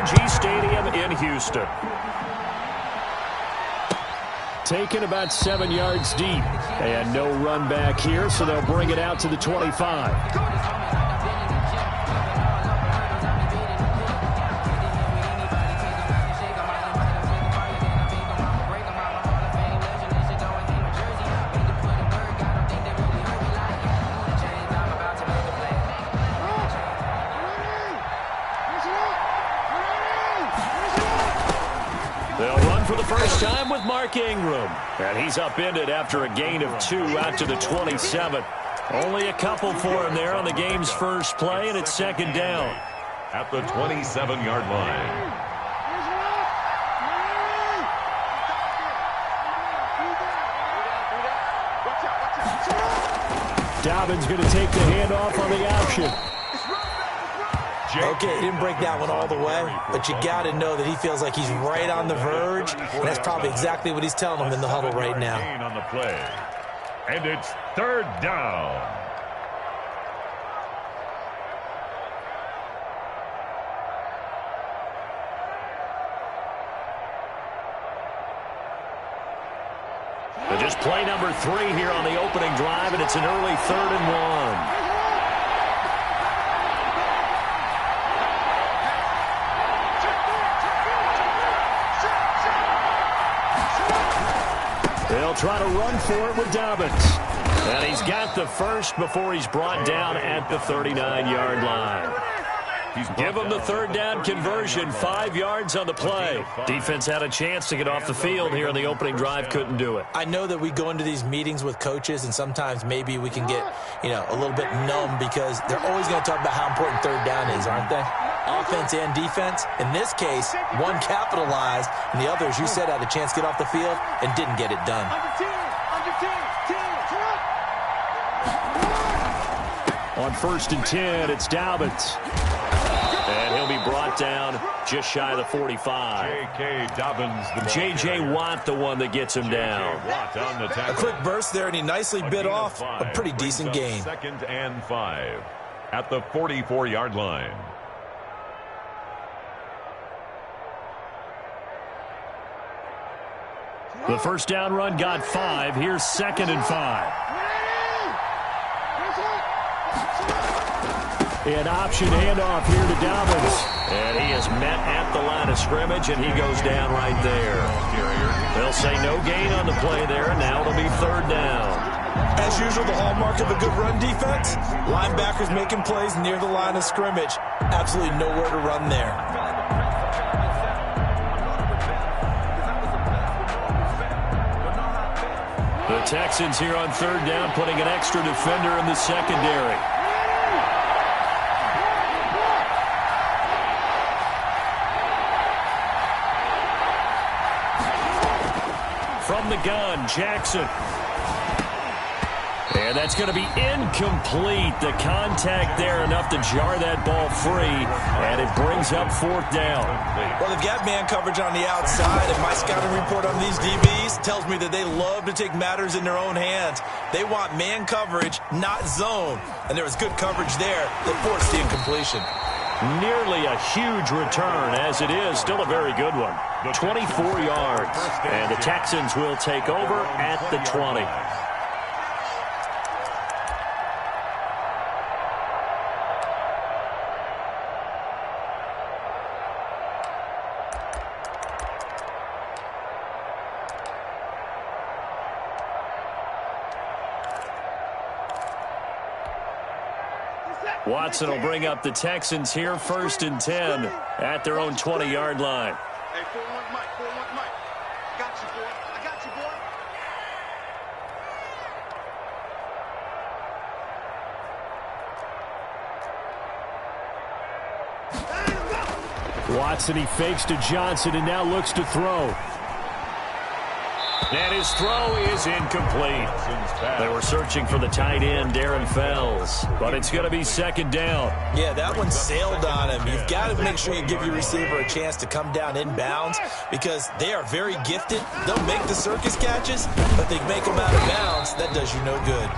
NRG Stadium in Houston. Taken about 7 yards deep. And no run back here, so they'll bring it out to the 25. For the first time with Mark Ingram. And he's upended after a gain of 2 out to the 27. Only a couple for him there on the game's first play, and it's second down. At the 27-yard line. Dobbins going to take the handoff on the option. Okay, he didn't break that one all the way, but you got to know that he feels like he's right on the verge, and that's probably exactly what he's telling them in the huddle right now. On the play. And it's third down. Just play number 3 here on the opening drive, and it's an early 3rd and 1. They'll try to run for it with Dobbins. And he's got the first before he's brought down at the 39-yard line. Give him the third down conversion, 5 yards on the play. Defense had a chance to get off the field here in the opening drive, couldn't do it. I know that we go into these meetings with coaches, and sometimes maybe we can get, a little bit numb because they're always going to talk about how important third down is, aren't they? Offense and defense. In this case, one capitalized, and the other, as you said, had a chance to get off the field and didn't get it done. On 1st and 10, it's Dobbins. And he'll be brought down just shy of the 45. J.K. Dobbins. J.J. Watt, the one that gets him down. A quick burst there, and he nicely bit off a pretty decent gain. 2nd and 5 at the 44-yard line. The first down run got 5. Here's 2nd and 5. An option handoff here to Dobbins. And he is met at the line of scrimmage, and he goes down right there. They'll say no gain on the play there. Now it'll be 3rd down. As usual, the hallmark of a good run defense, linebackers making plays near the line of scrimmage. Absolutely nowhere to run there. The Texans here on 3rd down, putting an extra defender in the secondary. From the gun, Jackson. And that's going to be incomplete. The contact there enough to jar that ball free, and it brings up 4th down. Well, they've got man coverage on the outside, and my scouting report on these DBs tells me that they love to take matters in their own hands. They want man coverage, not zone. And there was good coverage there that forced the incompletion. Nearly a huge return, as it is still a very good one. 24 yards, and the Texans will take over at the 20. Watson will bring up the Texans here, 1st and 10 at their own 20-yard line. Hey, 4-1 Mike, 4-1 Mike. Got you, boy. I got you, boy. Watson, he fakes to Johnson and now looks to throw. And his throw is incomplete. They were searching for the tight end, Darren Fells, but it's going to be 2nd down. Yeah, that one sailed on him. You've got to make sure you give your receiver a chance to come down inbounds because they are very gifted. They'll make the circus catches, but they make them out of bounds. That does you no good.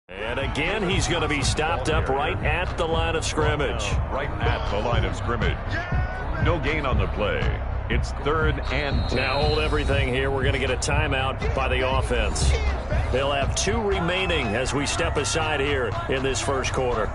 And again, he's going to be stopped up right at the line of scrimmage. Right at the line of scrimmage. No gain on the play. It's 3rd and 10. Now hold everything here. We're going to get a timeout by the offense. They'll have 2 remaining as we step aside here in this first quarter.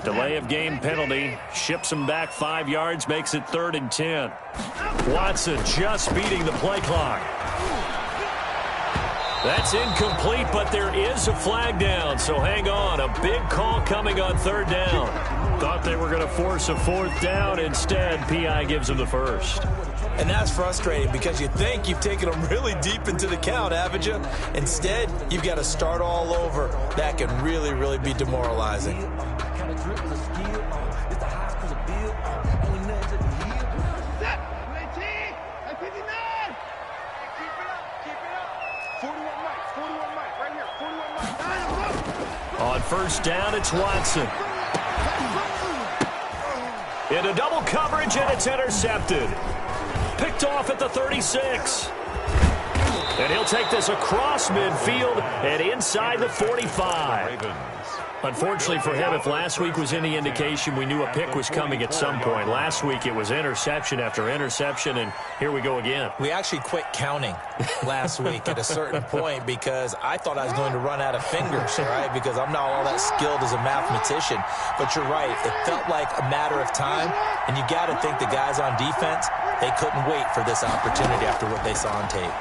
Delay of game penalty. Ships him back 5 yards. Makes it 3rd and 10. Watson just beating the play clock. That's incomplete, but there is a flag down, so hang on. A big call coming on 3rd down. Thought they were going to force a 4th down. Instead, P.I. gives them the first. And that's frustrating because you think you've taken them really deep into the count, haven't you? Instead, you've got to start all over. That can really, really be demoralizing. On 1st down, it's Watson. Into double coverage, and it's intercepted. Picked off at the 36. And he'll take this across midfield and inside the 45. Unfortunately for him, if last week was any indication, we knew a pick was coming at some point. Last week it was interception after interception, and here we go again. We actually quit counting last week at a certain point because I thought I was going to run out of fingers, right? Because I'm not all that skilled as a mathematician. But you're right. It felt like a matter of time, and you got to think the guys on defense, they couldn't wait for this opportunity after what they saw on tape.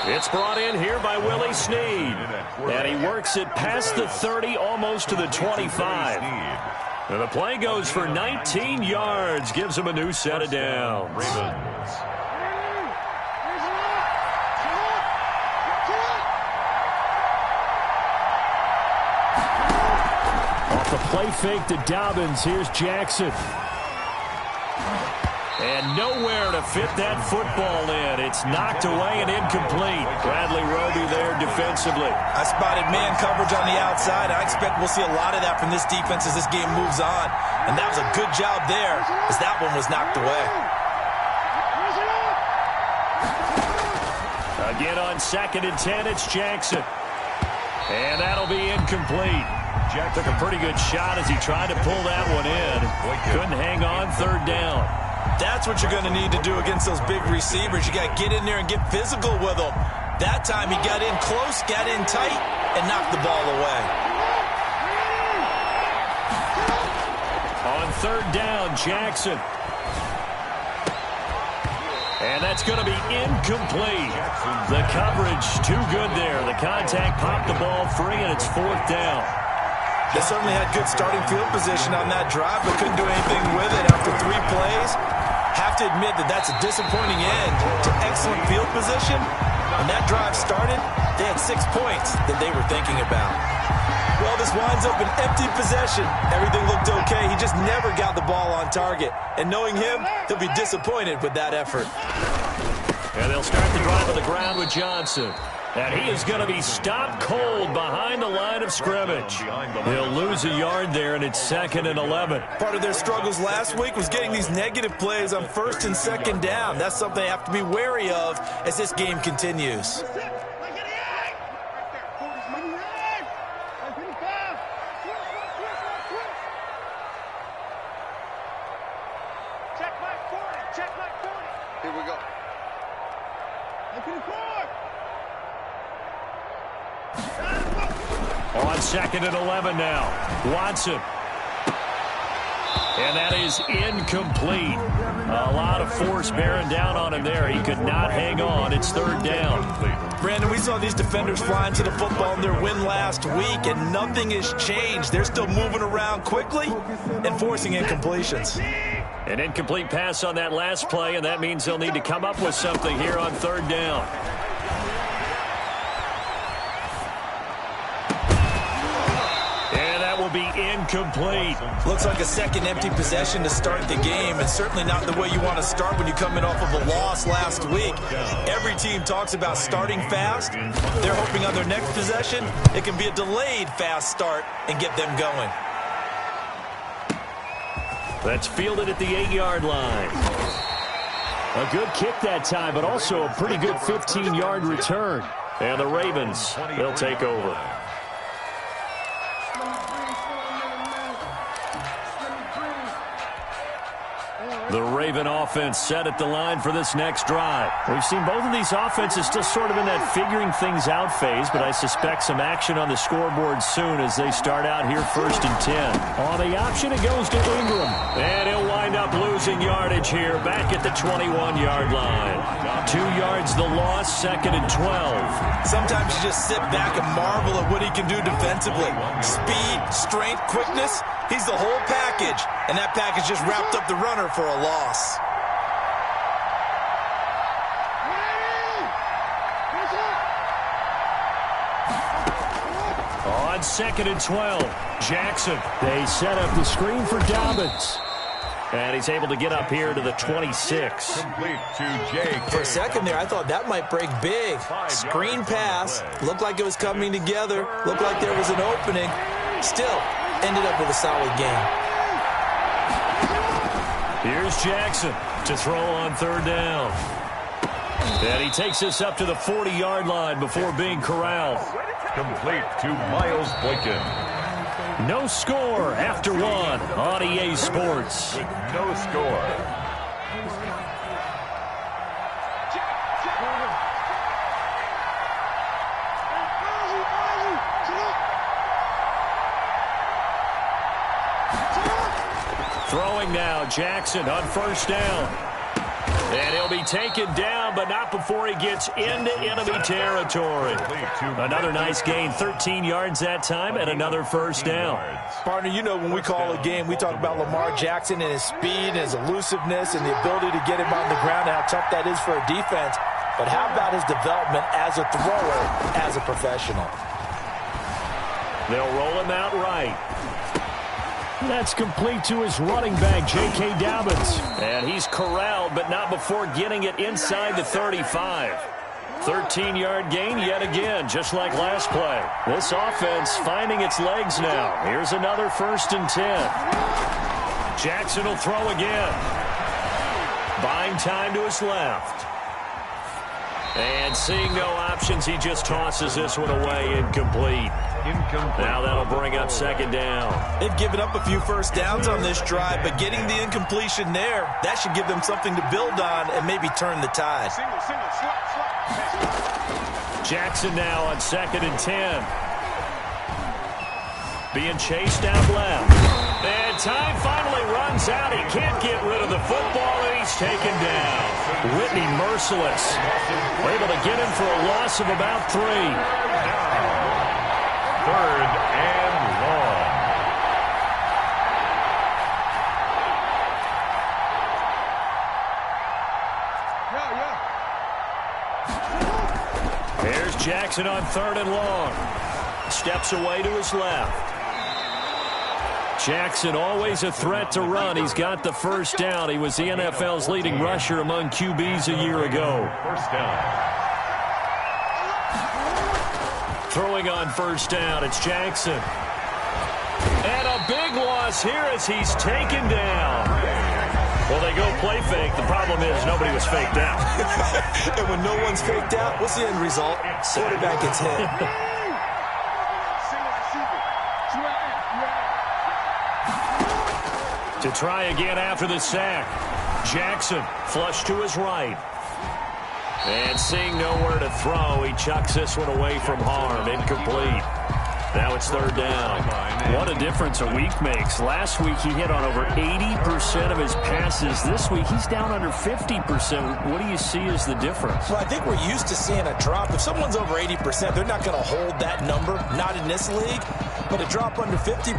It's brought in here by Willie Snead. And he works it past the 30, almost to the 25. And the play goes for 19 yards, gives him a new set of downs. Off the play fake to Dobbins, here's Jackson. And nowhere to fit that football in. It's knocked away and incomplete. Bradley Roby there defensively. I spotted man coverage on the outside. I expect we'll see a lot of that from this defense as this game moves on. And that was a good job there as that one was knocked away. Again on 2nd and 10, it's Jackson. And that'll be incomplete. Jack took a pretty good shot as he tried to pull that one in. Couldn't hang on 3rd down. That's what you're going to need to do against those big receivers. You got to get in there and get physical with them. That time he got in close, got in tight, and knocked the ball away. On 3rd down, Jackson. And that's going to be incomplete. The coverage too good there. The contact popped the ball free, and it's 4th down. They certainly had good starting field position on that drive, but couldn't do anything with it after 3 plays. Have to admit that that's a disappointing end to excellent field position, When that drive started, they had 6 points that they were thinking about. Well, this winds up an empty possession. Everything looked okay. He just never got the ball on target. And knowing him, he'll be disappointed with that effort. And they'll start the drive on the ground with Johnson. And he is going to be stopped cold behind the line of scrimmage. He'll lose a yard there, and it's 2nd and 11. Part of their struggles last week was getting these negative plays on 1st and 2nd down. That's something they have to be wary of as this game continues. Here we go. On 2nd and 11 now. Watson. And that is incomplete. A lot of force bearing down on him there. He could not hang on. It's 3rd down. Brandon, we saw these defenders flying to the football in their win last week, and nothing has changed. They're still moving around quickly and forcing incompletions. An incomplete pass on that last play, and that means they'll need to come up with something here on 3rd down. And that will be incomplete. Looks like a second empty possession to start the game, and certainly not the way you want to start when you're coming off of a loss last week. Every team talks about starting fast. They're hoping on their next possession it can be a delayed fast start and get them going. That's fielded at the 8-yard line. A good kick that time, but also a pretty good 15-yard return. And the Ravens, they'll take over. The Raven offense set at the line for this next drive. We've seen both of these offenses still sort of in that figuring things out phase, but I suspect some action on the scoreboard soon as they start out here 1st and 10. On the option, it goes to Ingram. And he'll wind up losing yardage here back at the 21-yard line. 2 yards the loss, 2nd and 12. Sometimes you just sit back and marvel at what he can do defensively. Speed, strength, quickness. He's the whole package, and that package just wrapped up the runner for a loss. On 2nd and 12, Jackson. They set up the screen for Dobbins. And he's able to get up here to the 26. Complete to Jake. For a second there, I thought that might break big. Screen pass. Looked like it was coming together. Looked like there was an opening. Still, ended up with a solid game. Here's Jackson to throw on 3rd down. And he takes us up to the 40-yard line before being corralled. Complete to Miles Boykin. No score after 1 on EA Sports. No score. Throwing now, Jackson on 1st down. And he'll be taken down, but not before he gets into enemy territory. Another nice gain, 13 yards that time, and another 1st down. Partner, you know when we call a game, we talk about Lamar Jackson and his speed and his elusiveness and the ability to get him on the ground and how tough that is for a defense. But how about his development as a thrower, as a professional? They'll roll him out right. That's complete to his running back, J.K. Dobbins. And he's corralled, but not before getting it inside the 35. 13-yard gain yet again, just like last play. This offense finding its legs now. Here's another 1st and 10. Jackson will throw again. Buying time to his left. And seeing no options, he just tosses this one away, incomplete. Now that'll bring up 2nd down. They've given up a few 1st downs on this drive, but getting the incompletion there, that should give them something to build on and maybe turn the tide. Jackson now on 2nd and 10. Being chased out left. And time finally runs out. He can't get rid of the football, and he's taken down. Whitney merciless. Able to get him for a loss of about 3. 3rd and long. Here's Jackson on 3rd and long. Steps away to his left. Jackson always a threat to run. He's got the first down. He was the NFL's leading rusher among QBs a year ago. First down. Throwing on first down, it's Jackson. And a big loss here as he's taken down. Well, they go play fake. The problem is nobody was faked out. And when no one's faked out, what's the end result? Quarterback gets hit. To try again after the sack. Jackson flush to his right. And seeing nowhere to throw, he chucks this one away from harm. Incomplete. Now it's 3rd down. What a difference a week makes. Last week he hit on over 80% of his passes. This week he's down under 50%. What do you see as the difference? Well, I think we're used to seeing a drop. If someone's over 80%, they're not going to hold that number. Not in this league. But a drop under 50%,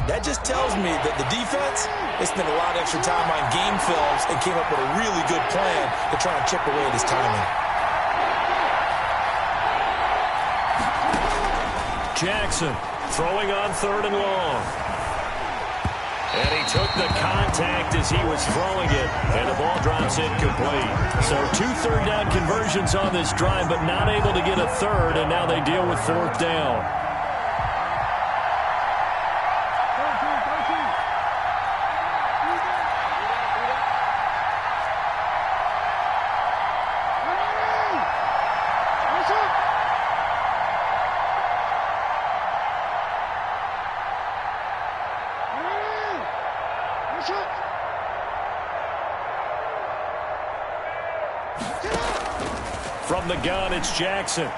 that just tells me that the defense, they spent a lot of extra time on game films and came up with a really good plan to try and chip away at his timing. Jackson throwing on 3rd and long. And he took the contact as he was throwing it, and the ball drops incomplete. So 2 third-down conversions on this drive, but not able to get a third, and now they deal with 4th down. From the gun, it's Jackson.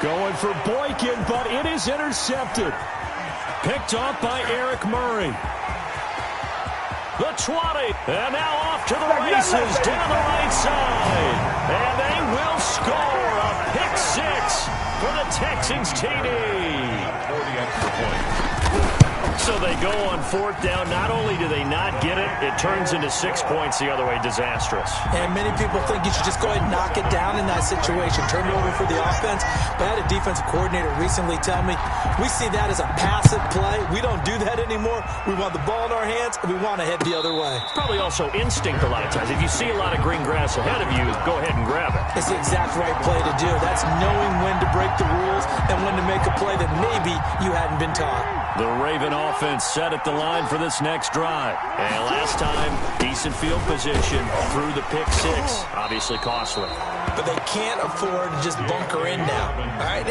Going for Boykin, but it is intercepted. Picked off by Eric Murray. The 20, and now off to the races down the right side. And they will score a pick 6 for the Texans TD. 40 extra points. So they go on 4th down. Not only do they not get it, it turns into 6 points the other way. Disastrous. And many people think you should just go ahead and knock it down in that situation. Turn it over for the offense. But I had a defensive coordinator recently tell me, we see that as a passive play. We don't do that anymore. We want the ball in our hands, and we want to head the other way. Probably also instinct a lot of times. If you see a lot of green grass ahead of you, go ahead and grab it. It's the exact right play to do. That's knowing when to break the rules and when to make a play that maybe you hadn't been taught. The Raven offense set at the line for this next drive. And last time, decent field position through the pick 6. Obviously costly. But they can't afford to just bunker in now. All right,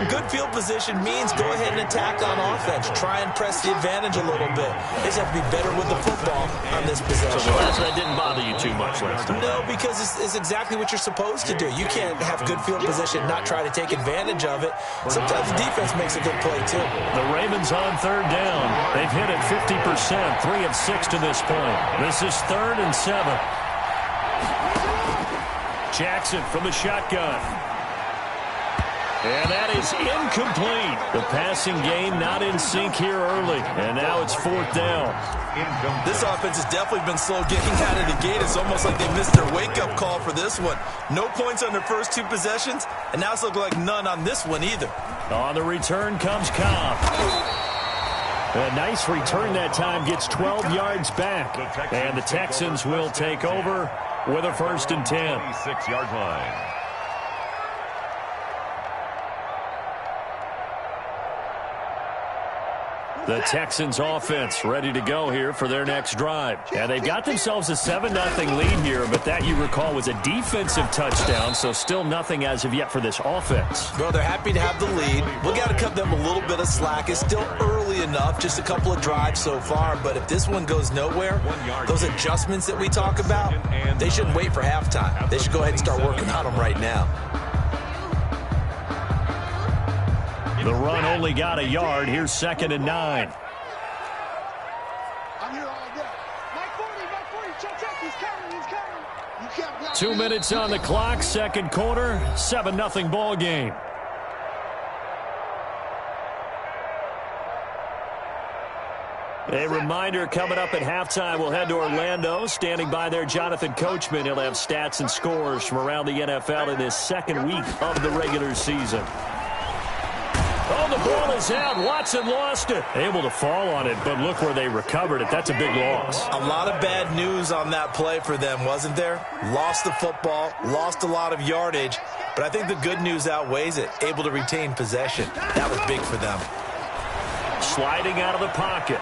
good field position means go ahead and attack on offense. Try and press the advantage a little bit. They just have to be better with the football on this possession. So that didn't bother you too much last time? No, because it's exactly what you're supposed to do. You can't have good field position, not try to take advantage of it. Sometimes the defense makes a good play, too. The Ravens on 3rd down. They've hit it 50%, 3 of 6 to this point. This is 3rd and 7. Jackson from the shotgun. And that is incomplete. The passing game not in sync here early. And now it's 4th down. This offense has definitely been slow getting out of the gate. It's almost like they missed their wake-up call for this one. No points on their first 2 possessions, and now it's looking like none on this one either. On the return comes Cobb. A nice return that time, gets 12 yards back. And the Texans will take over with a 1st and 10. 26-yard line. The Texans offense ready to go here for their next drive. And they've got themselves a 7-0 lead here, but that, you recall, was a defensive touchdown, so still nothing as of yet for this offense. Well, they're happy to have the lead. We got to cut them a little bit of slack. It's still early enough, just a couple of drives so far, but if this one goes nowhere, those adjustments that we talk about, they shouldn't wait for halftime. They should go ahead and start working on them right now. The run only got a yard. Here's 2nd and 9. I'm here all day. Mike 40, check, he's coming. 2 minutes on the clock, 2nd quarter, 7-0 ball game. A reminder coming up at halftime, we'll head to Orlando. Standing by there, Jonathan Coachman. He'll have stats and scores from around the NFL in this second week of the regular season. Oh, the ball is out. Watson lost it. Able to fall on it, but look where they recovered it. That's a big loss. A lot of bad news on that play for them, wasn't there? Lost the football, lost a lot of yardage, but I think the good news outweighs it. Able to retain possession. That was big for them. Sliding out of the pocket.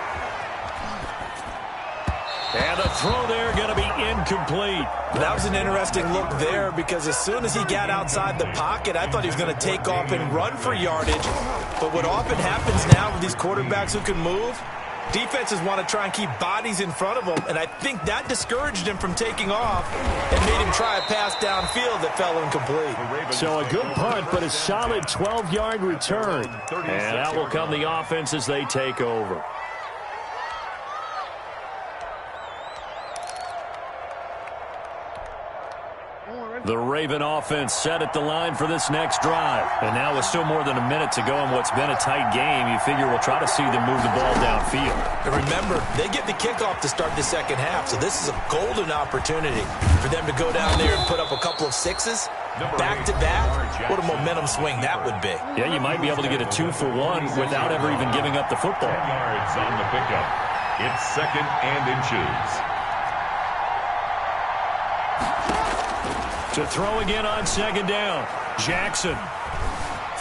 And the throw there going to be incomplete. That was an interesting look there because as soon as he got outside the pocket, I thought he was going to take off and run for yardage. But what often happens now with these quarterbacks who can move, defenses want to try and keep bodies in front of them, and I think that discouraged him from taking off and made him try a pass downfield that fell incomplete. So a good punt, but a solid 12-yard return. And out will come the offense as they take over. The Raven offense set at the line for this next drive. And now with still more than a minute to go in what's been a tight game, you figure we'll try to see them move the ball downfield. And remember, they get the kickoff to start the second half, so this is a golden opportunity for them to go down there and put up a couple of sixes. Back-to-back, what a momentum swing that would be. Yeah, you might be able to get a 2-for-1 without ever even giving up the football. 10 yards on the pickup. It's 2nd and inches. To throw again on 2nd down. Jackson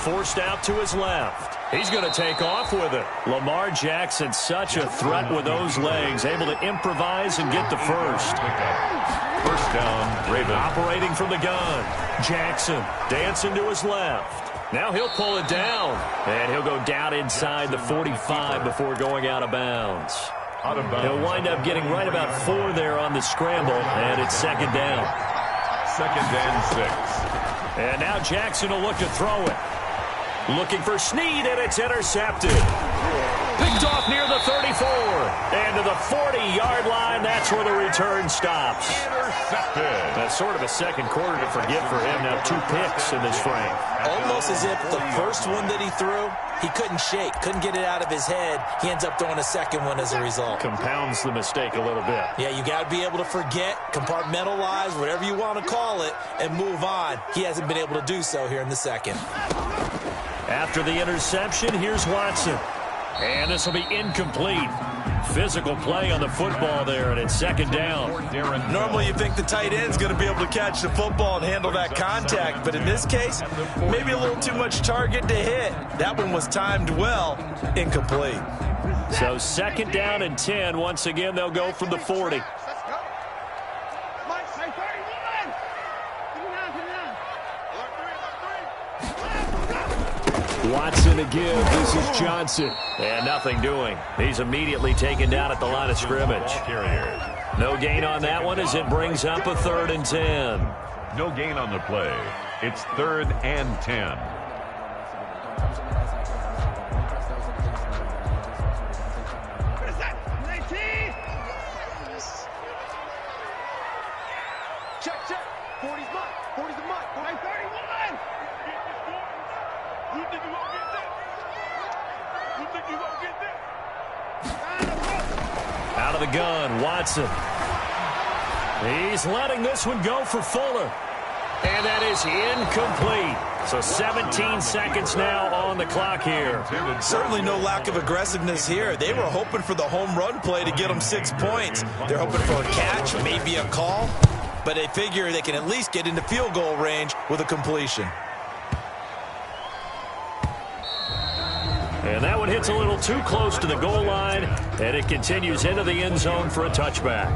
forced out to his left. He's going to take off with it. Lamar Jackson, such a threat with those legs, able to improvise and get the first. First down, Raven. Operating from the gun. Jackson dancing to his left. Now he'll pull it down. And he'll go down inside the 45 before going out of bounds. He'll wind up getting right about 4 there on the scramble, and it's 2nd down. 2nd and 6. And now Jackson will look to throw it. Looking for Snead, and it's intercepted. Picked off near the 34. And to the 40-yard line, that's where the return stops. Intercepted. That's sort of a second quarter to forget for him. Now 2 picks in this frame. Almost as if the first one that he threw, he couldn't shake, couldn't get it out of his head. He ends up throwing a second one as a result. Compounds the mistake a little bit. Yeah, you got to be able to forget, compartmentalize, whatever you want to call it, and move on. He hasn't been able to do so here in the second. After the interception, here's Watson. And this will be incomplete. Physical play on the football there, and it's 2nd down. Normally you think the tight end's going to be able to catch the football and handle that contact, but in this case, maybe a little too much target to hit. That one was timed well, incomplete. So 2nd down and 10. Once again, they'll go from the 40. Watson to give. This is Johnson. And nothing doing. He's immediately taken down at the line of scrimmage. No gain on that one as it brings up a 3rd and 10. No gain on the play. It's 3rd and 10. Check, check. 40's mine. 40's the mine. 31. You think you won't get that? You think you won't get that? Out of the gun, Watson. He's letting this one go for Fuller. And that is incomplete. So 17 seconds now on the clock here. Certainly no lack of aggressiveness here. They were hoping for the home run play to get them 6 points. They're hoping for a catch, maybe a call. But they figure they can at least get into field goal range with a completion. And that one hits a little too close to the goal line, and it continues into the end zone for a touchback.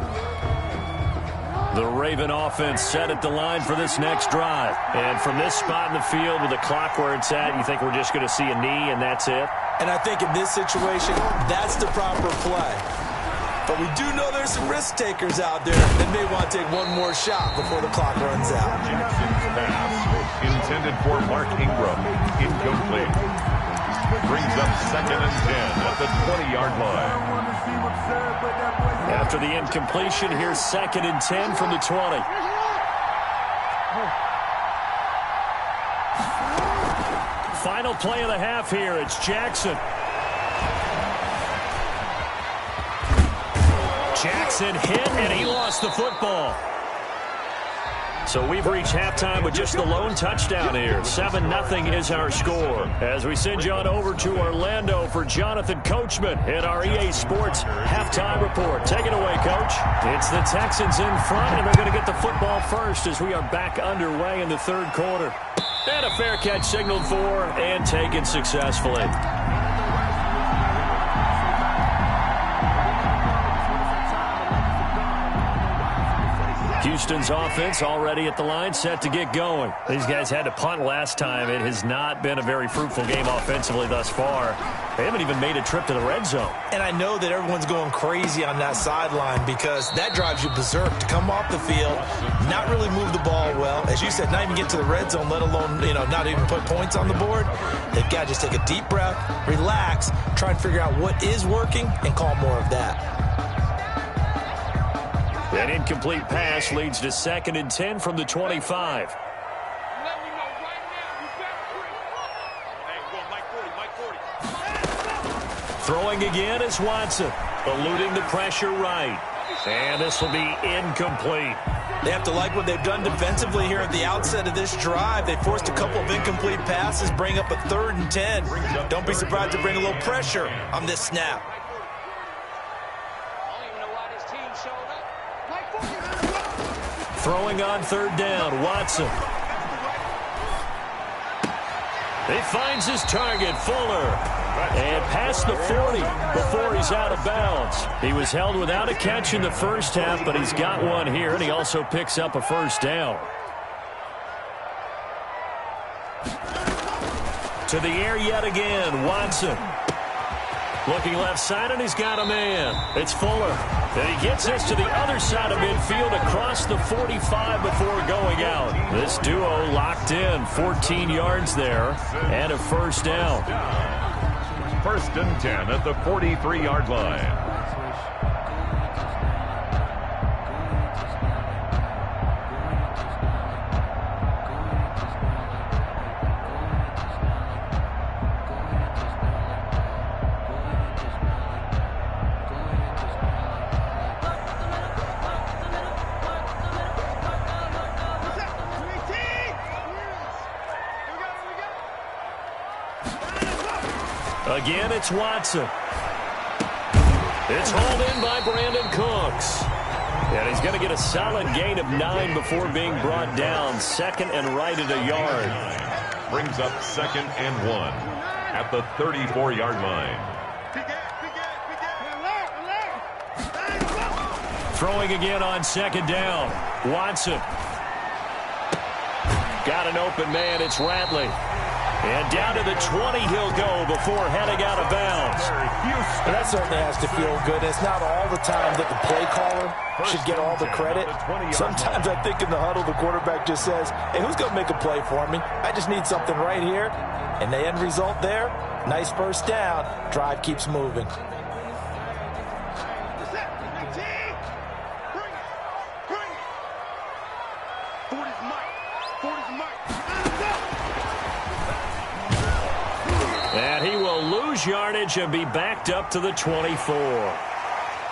The Raven offense set at the line for this next drive. And from this spot in the field with the clock where it's at, you think we're just going to see a knee and that's it? And I think in this situation, that's the proper play. But we do know there's some risk takers out there that may want to take one more shot before the clock runs out. Jackson's pass, intended for Mark Ingram, incomplete. Brings up 2nd and 10 at the 20-yard line. After the incompletion, here's 2nd and 10 from the 20. Final play of the half here. It's Jackson. Jackson hit, and he lost the football. So we've reached halftime with just the lone touchdown here. 7-0 is our score. As we send you on over to Orlando for Jonathan Coachman in our EA Sports halftime report. Take it away, Coach. It's the Texans in front, and they're going to get the football first as we are back underway in the third quarter. And a fair catch signaled for and taken successfully. Houston's offense already at the line, set to get going. These guys had to punt last time. It has not been a very fruitful game offensively thus far. They haven't even made a trip to the red zone. And I know that everyone's going crazy on that sideline because that drives you berserk to come off the field, not really move the ball well. As you said, not even get to the red zone, let alone, not even put points on the board. They've got to just take a deep breath, relax, try and figure out what is working, and call more of that. An incomplete pass leads to 2nd and 10 from the 25. Throwing again is Watson, eluding the pressure right. And this will be incomplete. They have to like what they've done defensively here at the outset of this drive. They forced a couple of incomplete passes, bring up a 3rd and 10. Don't be surprised to bring a little pressure on this snap. Throwing on 3rd down, Watson. He finds his target, Fuller. And past the 40 before he's out of bounds. He was held without a catch in the first half, but he's got one here, and he also picks up a 1st down. To the air yet again, Watson. Looking left side, and he's got a man. It's Fuller. And he gets this to the other side of midfield across the 45 before going out. This duo locked in, 14 yards there, and a 1st down. 1st and 10 at the 43-yard line. Again, it's Watson. It's hauled in by Brandon Cooks. And he's going to get a solid gain of 9 before being brought down. 2nd and right at a yard. Brings up 2nd and 1 at the 34-yard line. Throwing again on 2nd down. Watson. Got an open man. It's Ratley. And down to the 20 he'll go before heading out of bounds. And that certainly has to feel good. It's not all the time that the play caller should get all the credit. Sometimes I think in the huddle the quarterback just says, hey, who's going to make a play for me? I just need something right here. And the end result there, nice 1st down. Drive keeps moving. And he will lose yardage and be backed up to the 24.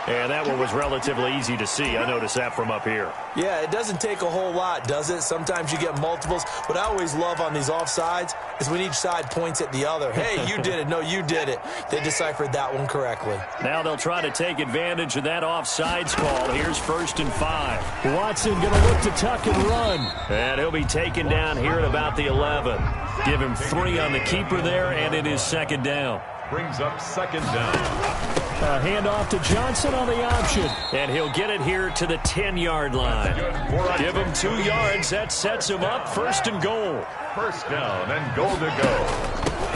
And that one was relatively easy to see. I noticed that from up here. Yeah, it doesn't take a whole lot, does it? Sometimes you get multiples. What I always love on these offsides is when each side points at the other. Hey, you did it. No, you did it. They deciphered that one correctly. Now they'll try to take advantage of that offsides call. Here's 1st and 5. Watson going to look to tuck and run. And he'll be taken down here at about the 11. Give him 3 on the keeper there, and it is 2nd down. Brings up 2nd down. A handoff to Johnson on the option. And he'll get it here to the 10-yard line. Give him 2 yards. That sets him up. 1st and goal. 1st down and goal to go.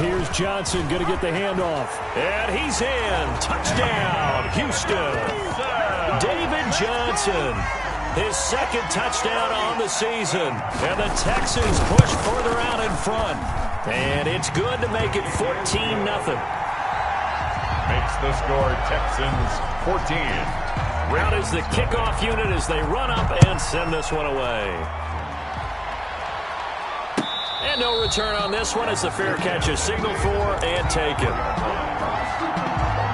Here's Johnson going to get the handoff. And he's in. Touchdown, Houston. David Johnson. His 2nd touchdown on the season. And the Texans push further out in front. And it's good to make it 14-0. Makes the score Texans 14. Out is the kickoff unit as they run up and send this one away. And no return on this one as the fair catch is signaled for and taken.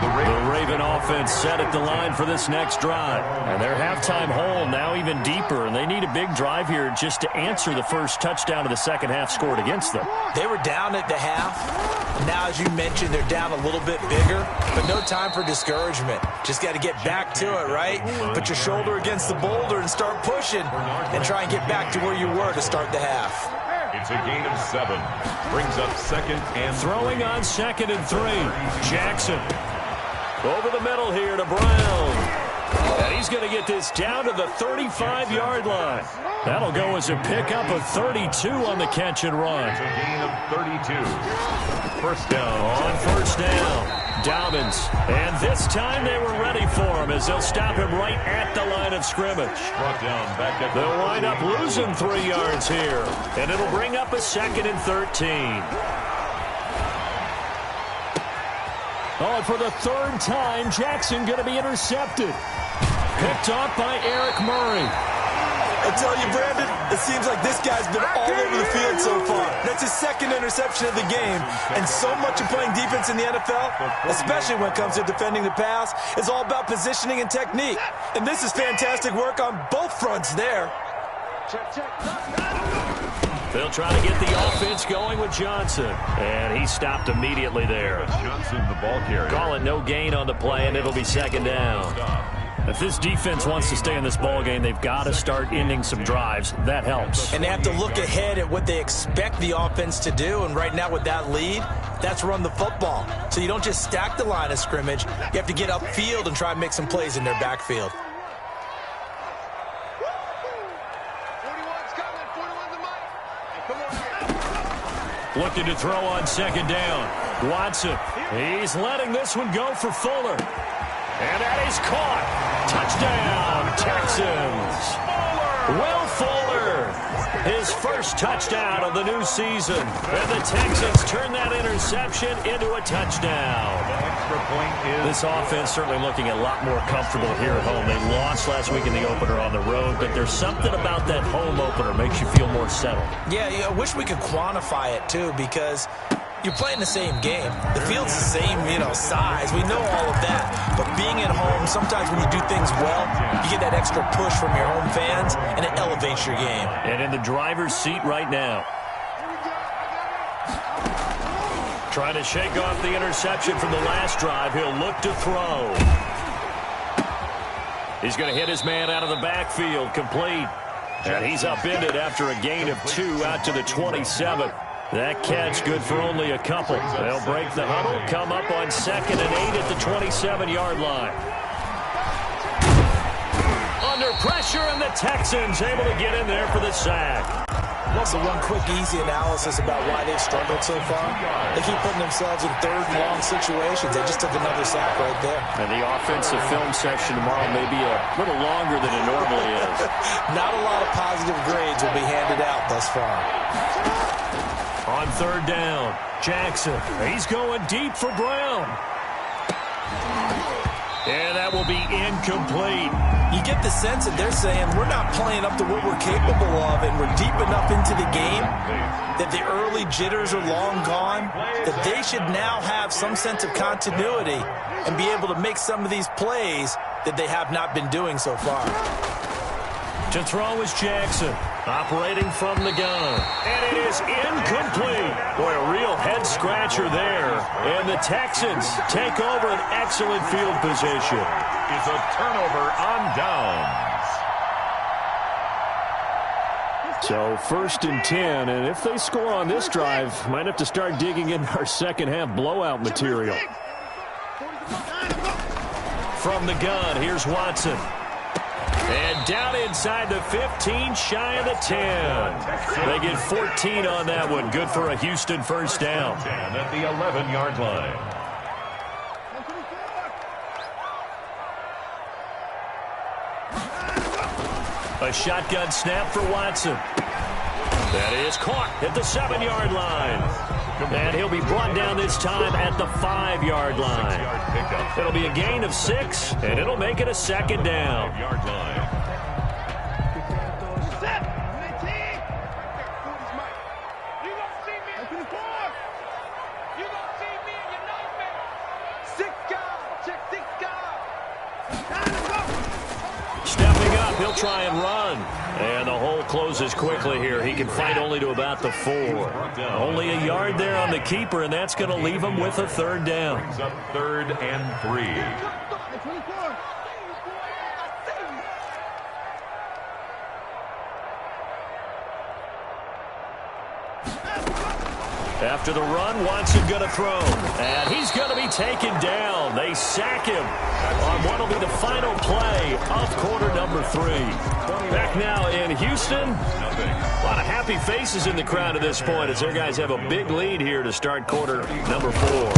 The Raven offense set at the line for this next drive. And their halftime hole now even deeper, and they need a big drive here just to answer the first touchdown of the second half scored against them. They were down at the half. Now, as you mentioned, they're down a little bit bigger, but no time for discouragement. Just got to get back to it, right? Put your shoulder against the boulder and start pushing and try and get back to where you were to start the half. It's a gain of 7. Brings up second and throwing on 2nd and 3. Jackson over the middle here to Brown. And he's going to get this down to the 35-yard line. That'll go as a pickup of 32 on the catch and run. It's a gain of 32. First down. On first down, Dobbins. And this time they were ready for him as they'll stop him right at the line of scrimmage. Brought down back at They'll wind up losing 3 yards here. And it'll bring up a 2nd and 13. Oh, and for the 3rd time, Jackson going to be intercepted. Picked off by Eric Murray. I tell you, Brandon, it seems like this guy's been all over the field so far. That's his 2nd interception of the game. And so much of playing defense in the NFL, especially when it comes to defending the pass, is all about positioning and technique. And this is fantastic work on both fronts there. They'll try to get the offense going with Johnson. And he stopped immediately there. Johnson, the ball carrier. Call it no gain on the play, and it'll be 2nd down. If this defense wants to stay in this ball game, they've got to start ending some drives. That helps. And they have to look ahead at what they expect the offense to do. And right now with that lead, that's run the football. So you don't just stack the line of scrimmage. You have to get upfield and try and make some plays in their backfield. 41's coming. 41's the mic. Come on. Looking to throw on 2nd down. Watson. He's letting this one go for Fuller. And that is caught. Touchdown, Texans. Will Fuller, his first touchdown of the new season. And the Texans turn that interception into a touchdown. The extra point is... This offense certainly looking a lot more comfortable here at home. They lost last week in the opener on the road, but there's something about that home opener makes you feel more settled. Yeah, I wish we could quantify it, too, because you're playing the same game. The field's the same, size. We know all of that. But being at home, sometimes when you do things well, you get that extra push from your home fans, and it elevates your game. And in the driver's seat right now. Trying to shake off the interception from the last drive. He'll look to throw. He's going to hit his man out of the backfield, complete. And he's upended after a gain of 2 out to the 27. That catch good for only a couple. They'll break the huddle, come up on 2nd and 8 at the 27-yard line. Under pressure, and the Texans able to get in there for the sack. Also, one quick, easy analysis about why they've struggled so far. They keep putting themselves in 3rd and long situations. They just took another sack right there. And the offensive film section tomorrow may be a little longer than it normally is. Not a lot of positive grades will be handed out thus far. On 3rd down, Jackson. He's going deep for Brown. And that will be incomplete. You get the sense that they're saying we're not playing up to what we're capable of, and we're deep enough into the game that the early jitters are long gone, that they should now have some sense of continuity and be able to make some of these plays that they have not been doing so far. To throw is Jackson, operating from the gun. And it is incomplete. Boy, a real head-scratcher there. And the Texans take over an excellent field position. It's a turnover on downs. So 1st and 10, and if they score on this drive, might have to start digging in our second half blowout material. From the gun, here's Watson. And down inside the 15, shy of the 10. They get 14 on that one. Good for a Houston first down. 10 at the 11-yard line. A shotgun snap for Watson. That is caught at the 7-yard line. And he'll be brought down this time at the 5-yard line. It'll be a gain of 6, and it'll make it a 2nd down. 5-yard line. He'll try and run. And the hole closes quickly here. He can fight only to about the 4. Only a yard there on the keeper, and that's going to leave him with a third down. Brings up 3rd and 3. After the run, Watson going to throw. And he's going to be taken down. They sack him on what will be the final play of quarter number 3. Back now in Houston. A lot of happy faces in the crowd at this point as their guys have a big lead here to start quarter number 4.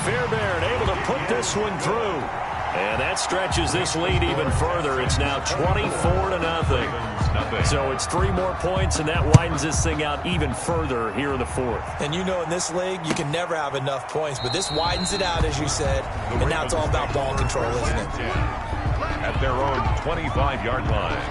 Fairbairn able to put this one through. And that stretches this lead even further. It's now 24-0. So it's 3 more points, and that widens this thing out even further here in the 4th. And you know in this league, you can never have enough points, but this widens it out, as you said. And now it's all about ball control, isn't it? At their own 25-yard line.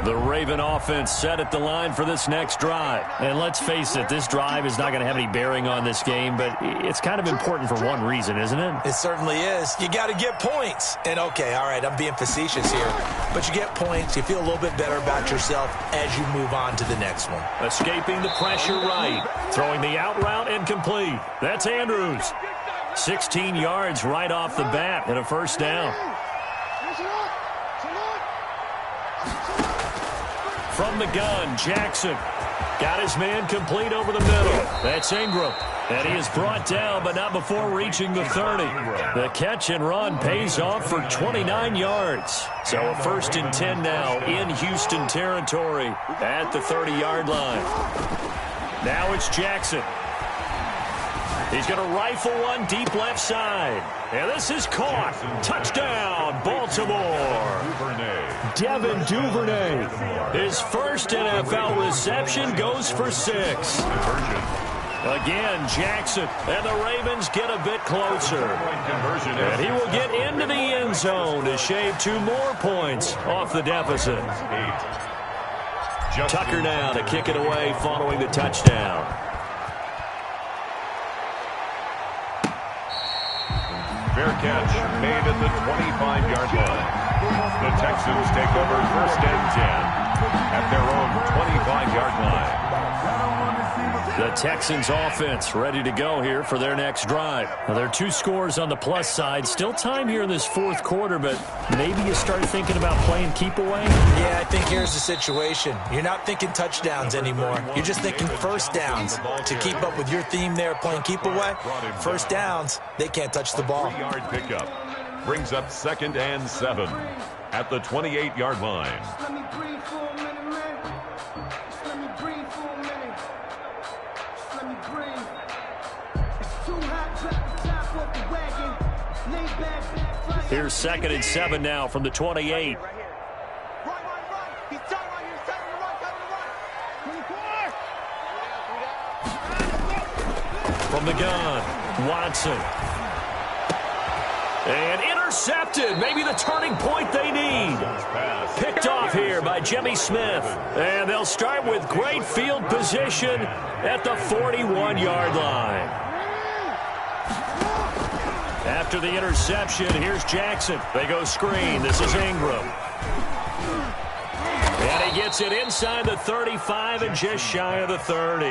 The Raven offense set at the line for this next drive. And let's face it, this drive is not going to have any bearing on this game, but it's kind of important for one reason, isn't it? It certainly is. You got to get points. And, okay, all right, I'm being facetious here. But you get points, you feel a little bit better about yourself as you move on to the next one. Escaping the pressure right. Throwing the out route incomplete. That's Andrews. 16 yards right off the bat and a first down. From the gun, Jackson got his man complete over the middle. That's Ingram. And he is brought down, but not before reaching the 30. The catch and run pays off for 29 yards. So a 1st and 10 now in Houston territory at the 30-yard line. Now it's Jackson. He's going to rifle one deep left side. And this is caught. Touchdown, Baltimore. Devin Duvernay. His first NFL reception goes for 6. Again, Jackson. And the Ravens get a bit closer. And he will get into the end zone to shave 2 more points off the deficit. Tucker now to kick it away following the touchdown. Fair catch made at the 25-yard line. The Texans take over 1st and 10 at their own 25-yard line. The Texans offense ready to go here for their next drive. Now, there are 2 scores on the plus side. Still time here in this 4th quarter, but maybe you start thinking about playing keep away? Yeah, I think here's the situation. You're not thinking touchdowns anymore. You're just thinking first downs. To keep up with your theme there, playing keep away, first downs, they can't touch the ball. 3-yard pickup brings up 2nd and 7 at the 28-yard line. Let me breathe for a minute, man. Just let me breathe for a minute. Just let me breathe. It's too hot, drop the top off the wagon. Lay back, fly. Here's 2nd and 7 now from the 28. Right. He's tight right here. He's tight on the right, tight on the right. 24. From the gun, Watson. And intercepted. Maybe the turning point they need. Picked off here by Jimmy Smith. And they'll start with great field position at the 41-yard line. After the interception, here's Jackson. They go screen. This is Ingram. And he gets it inside the 35 and just shy of the 30.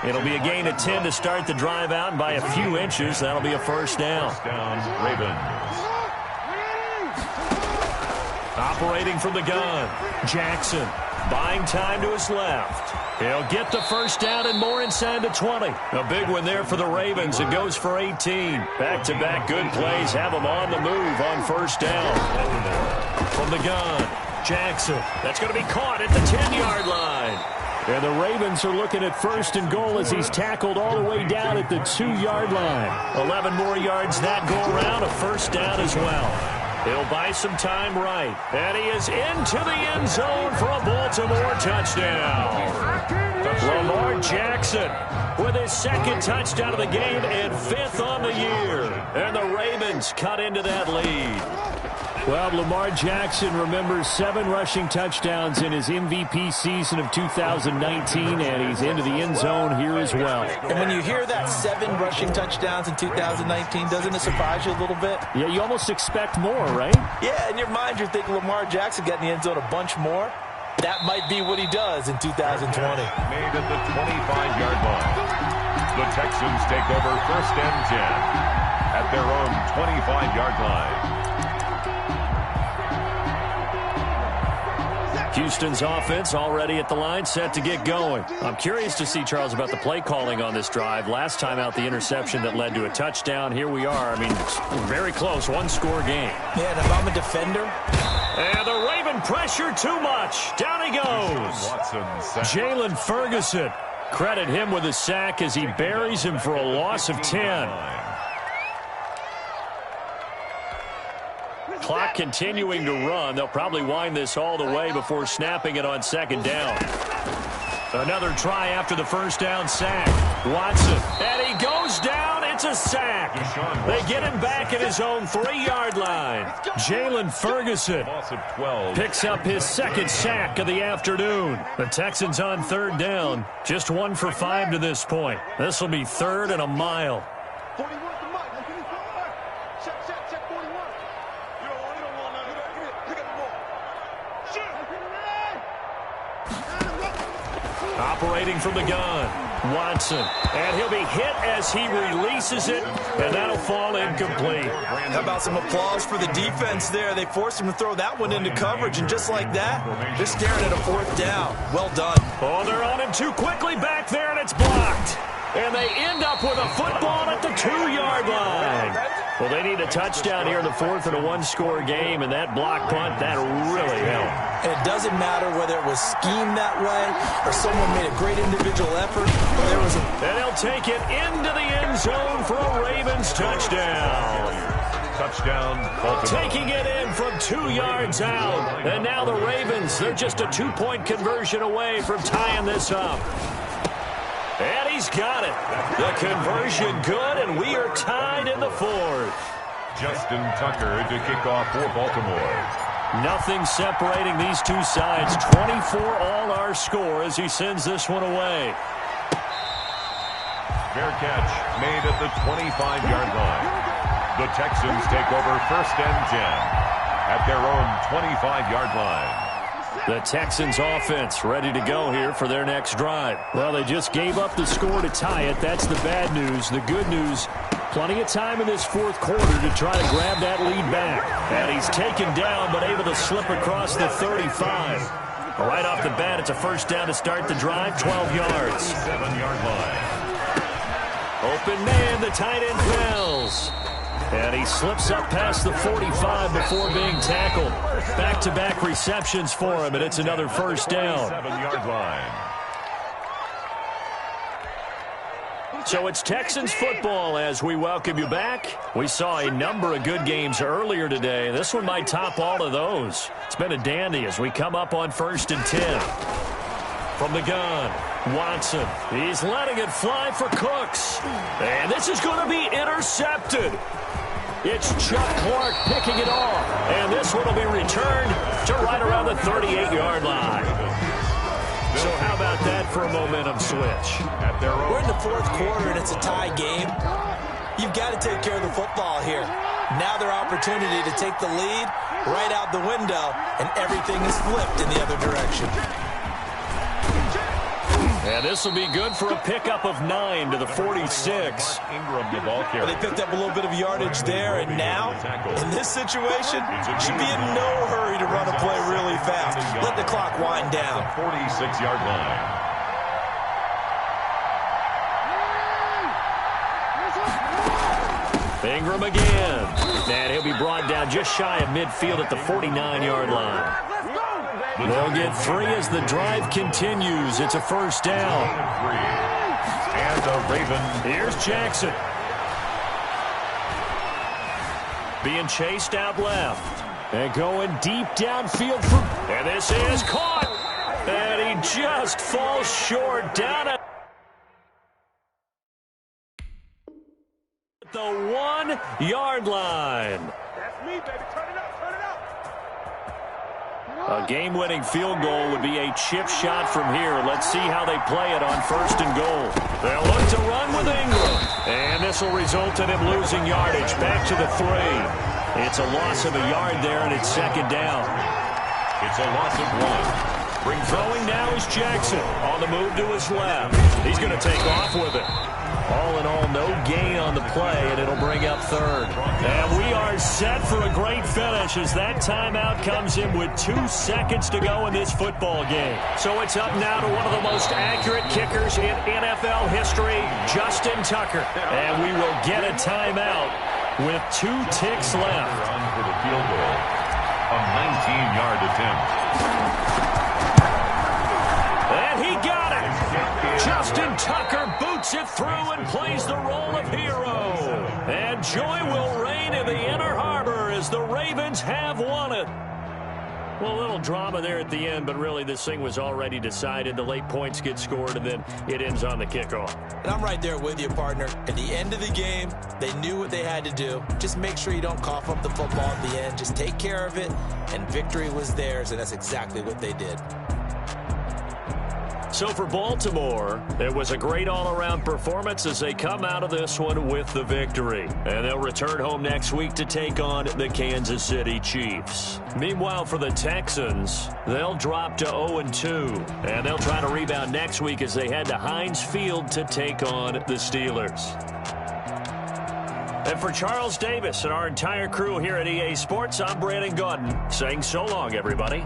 It'll be a gain of 10 to start the drive out, and by a few inches, that'll be a first down. Ravens. Operating from the gun, Jackson buying time to his left. He'll get the first down and more inside the 20. A big one there for the Ravens. It goes for 18. Back-to-back good plays have them on the move on first down. From the gun, Jackson. That's going to be caught at the 10-yard line. And the Ravens are looking at 1st and goal as he's tackled all the way down at the 2-yard line. 11 more yards that go around, a first down as well. He'll buy some time right. And he is into the end zone for a Baltimore touchdown. Lamar Jackson with his 2nd touchdown of the game and 5th on the year. And the Ravens cut into that lead. Well, Lamar Jackson remembers 7 rushing touchdowns in his MVP season of 2019, and he's into the end zone here as well. And when you hear that 7 rushing touchdowns in 2019, doesn't it surprise you a little bit? Yeah, you almost expect more, right? Yeah, in your mind you're thinking Lamar Jackson got in the end zone a bunch more. That might be what he does in 2020. Made at the 25-yard line. The Texans take over 1st and 10 at their own 25-yard line. Houston's offense already at the line, set to get going. I'm curious to see, Charles, about the play calling on this drive. Last time out, the interception that led to a touchdown. Here we are. I mean, very close, 1-score game. Yeah, and if I'm a defender. And the Raven pressure too much. Down he goes. Jalen Ferguson. Credit him with a sack as he buries him for a loss of 10. Clock continuing to run. They'll probably wind this all the way before snapping it on 2nd down. Another try after the 1st down sack. Watson. And he goes down. It's a sack. They get him back at his own 3-yard line. Jalen Ferguson picks up his 2nd sack of the afternoon. The Texans on 3rd down. Just 1 for 5 to this point. This will be 3rd and a mile. Operating from the gun, Watson. And he'll be hit as he releases it, and that'll fall incomplete. How about some applause for the defense there? They forced him to throw that one into coverage, and just like that, they're staring at a 4th down. Well done. Oh, they're on him too quickly back there, and it's blocked. And they end up with a football at the 2-yard line. Well, they need a touchdown here in the 4th and a 1-score game, and that block punt, that really helped. And it doesn't matter whether it was schemed that way or someone made a great individual effort. There was and they'll take it into the end zone for a Ravens touchdown. Touchdown, Baltimore. Taking it in from 2 yards out. And now the Ravens, they're just a 2-point conversion away from tying this up. And he's got it. The conversion good, and we are tied in the 4th. Justin Tucker to kick off for Baltimore. Nothing separating these two sides. 24 all our score as he sends this one away. Fair catch made at the 25-yard line. The Texans take over 1st and 10 at their own 25-yard line. The Texans offense ready to go here for their next drive. Well, they just gave up the score to tie it. That's the bad news. The good news, plenty of time in this 4th quarter to try to grab that lead back. And he's taken down but able to slip across the 35. Right off the bat, it's a 1st down to start the drive, 12 yards. 7-yard line. Open man, the tight end Fells. And he slips up past the 45 before being tackled. Back-to-back receptions for him, and it's another 1st down. 7-yard line. So it's Texans football as we welcome you back. We saw a number of good games earlier today. This one might top all of those. It's been a dandy as we come up on 1st and 10. From the gun, Watson. He's letting it fly for Cooks. And this is going to be intercepted. It's Chuck Clark picking it off. And this one will be returned to right around the 38-yard line. So how about that for a momentum switch? We're in the 4th quarter, and it's a tie game. You've got to take care of the football here. Now their opportunity to take the lead right out the window, and everything is flipped in the other direction. And this will be good for a pickup of 9 to the 46. Ingram, the ball carrier. They picked up a little bit of yardage there, and now, in this situation, should be in no hurry to run a play really fast. Let the clock wind down. 46-yard line. Ingram again. And he'll be brought down just shy of midfield at the 49-yard line. They'll get 3 as the drive continues. It's a 1st down. And the Ravens. Here's Jackson. Being chased out left. And going deep downfield. And this is caught. And he just falls short down at the 1-yard line. That's me, baby. Turn it up, turn it up. A game-winning field goal would be a chip shot from here. Let's see how they play it on 1st and goal. They'll look to run with Ingram. And this will result in him losing yardage. Back to the 3. It's a loss of a yard there, and it's 2nd down. It's a loss of 1. Throwing now is Jackson on the move to his left. He's going to take off with it. All in all, no gain on the play, and it'll bring up 3rd. And we are set for a great finish as that timeout comes in with 2 seconds to go in this football game. So it's up now to one of the most accurate kickers in NFL history, Justin Tucker. And we will get a timeout with 2 ticks left. Run for the field goal. A 19-yard attempt. And he got it. Justin Tucker boots it through and plays the role of hero. And joy will reign in the Inner Harbor as the Ravens have won it. Well, a little drama there at the end, but really this thing was already decided. The late points get scored, and then it ends on the kickoff. And I'm right there with you, partner. At the end of the game, they knew what they had to do. Just make sure you don't cough up the football at the end. Just take care of it, and victory was theirs, and that's exactly what they did. So for Baltimore, it was a great all-around performance as they come out of this one with the victory. And they'll return home next week to take on the Kansas City Chiefs. Meanwhile, for the Texans, they'll drop to 0-2. And they'll try to rebound next week as they head to Heinz Field to take on the Steelers. And for Charles Davis and our entire crew here at EA Sports, I'm Brandon Gaudin saying so long, everybody.